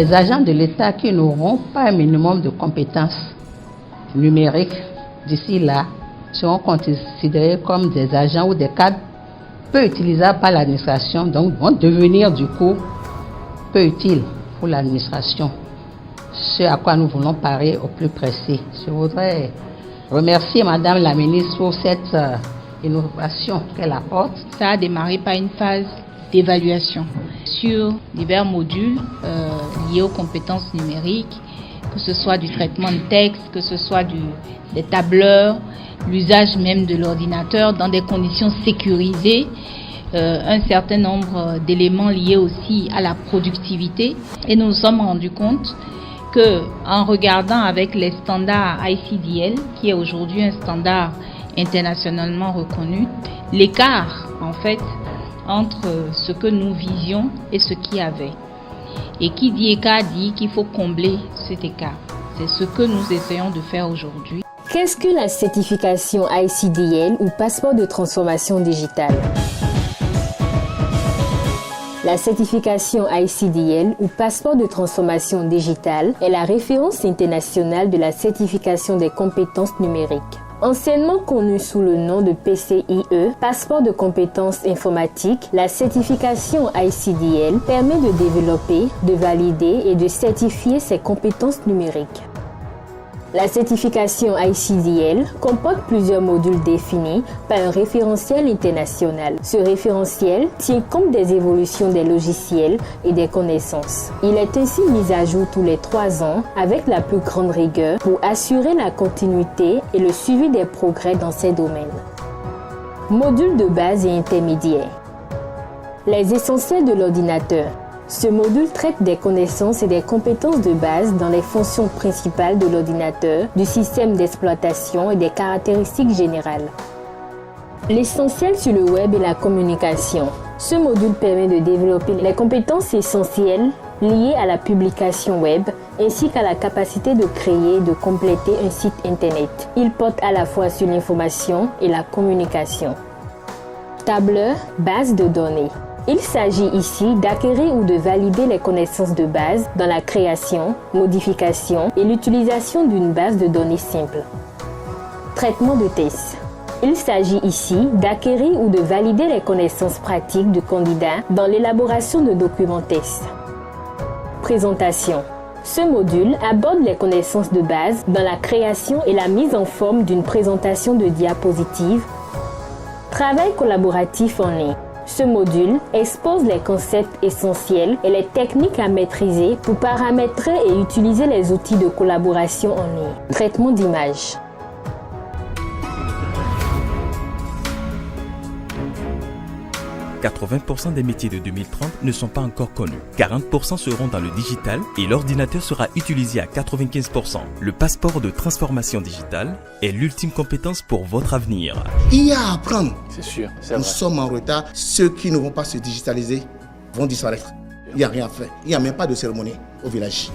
Les agents de l'État qui n'auront pas un minimum de compétences numériques d'ici là seront considérés comme des agents ou des cadres peu utilisables par l'administration, donc vont devenir du coup peu utiles pour l'administration. Ce à quoi nous voulons parer au plus pressé. Je voudrais remercier Madame la ministre pour cette innovation qu'elle apporte. Ça a démarré par une phase d'évaluation sur divers modules liés aux compétences numériques, que ce soit du traitement de texte, que ce soit des tableurs, l'usage même de l'ordinateur dans des conditions sécurisées, un certain nombre d'éléments liés aussi à la productivité. Et nous nous sommes rendus compte que, en regardant avec les standards ICDL, qui est aujourd'hui un standard internationalement reconnu, l'écart en fait entre ce que nous visions et ce qu'il y avait. Et qui dit écart dit qu'il faut combler cet écart. C'est ce que nous essayons de faire aujourd'hui. Qu'est-ce que la certification ICDL ou passeport de transformation digitale? La certification ICDL ou passeport de transformation digitale est la référence internationale de la certification des compétences numériques. Anciennement connue sous le nom de PCIe, passeport de compétences informatiques, la certification ICDL permet de développer, de valider et de certifier ses compétences numériques. La certification ICDL comporte plusieurs modules définis par un référentiel international. Ce référentiel tient compte des évolutions des logiciels et des connaissances. Il est ainsi mis à jour tous les 3 ans avec la plus grande rigueur pour assurer la continuité et le suivi des progrès dans ces domaines. Module de base et intermédiaire. Les essentiels de l'ordinateur. Ce module traite des connaissances et des compétences de base dans les fonctions principales de l'ordinateur, du système d'exploitation et des caractéristiques générales. L'essentiel sur le web et la communication. Ce module permet de développer les compétences essentielles liées à la publication web ainsi qu'à la capacité de créer et de compléter un site internet. Il porte à la fois sur l'information et la communication. Tableur, base de données. Il s'agit ici d'acquérir ou de valider les connaissances de base dans la création, modification et l'utilisation d'une base de données simple. Traitement de test. Il s'agit ici d'acquérir ou de valider les connaissances pratiques du candidat dans l'élaboration de documents tests. Présentation. Ce module aborde les connaissances de base dans la création et la mise en forme d'une présentation de diapositives. Travail collaboratif en ligne. Ce module expose les concepts essentiels et les techniques à maîtriser pour paramétrer et utiliser les outils de collaboration en ligne. Traitement d'image. « 80% des métiers de 2030 ne sont pas encore connus. 40% seront dans le digital et l'ordinateur sera utilisé à 95%. Le passeport de transformation digitale est l'ultime compétence pour votre avenir. Il y a à apprendre. C'est sûr, c'est Nous vrai. sommes en retard. Ceux qui ne vont pas se digitaliser vont disparaître. Il n'y a rien à faire. Il n'y a même pas de cérémonie au village.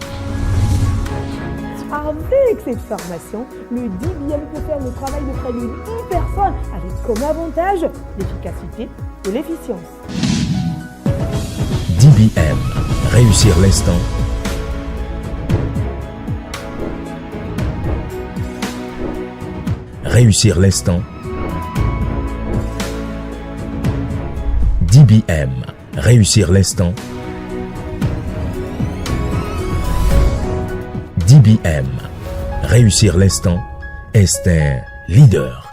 Avec cette formation, le DBM peut faire le travail de près de 10 personnes avec comme avantage l'efficacité et l'efficience. DBM, réussir l'instant. Réussir l'instant. DBM, réussir l'instant. DBM, réussir l'instant est un leader.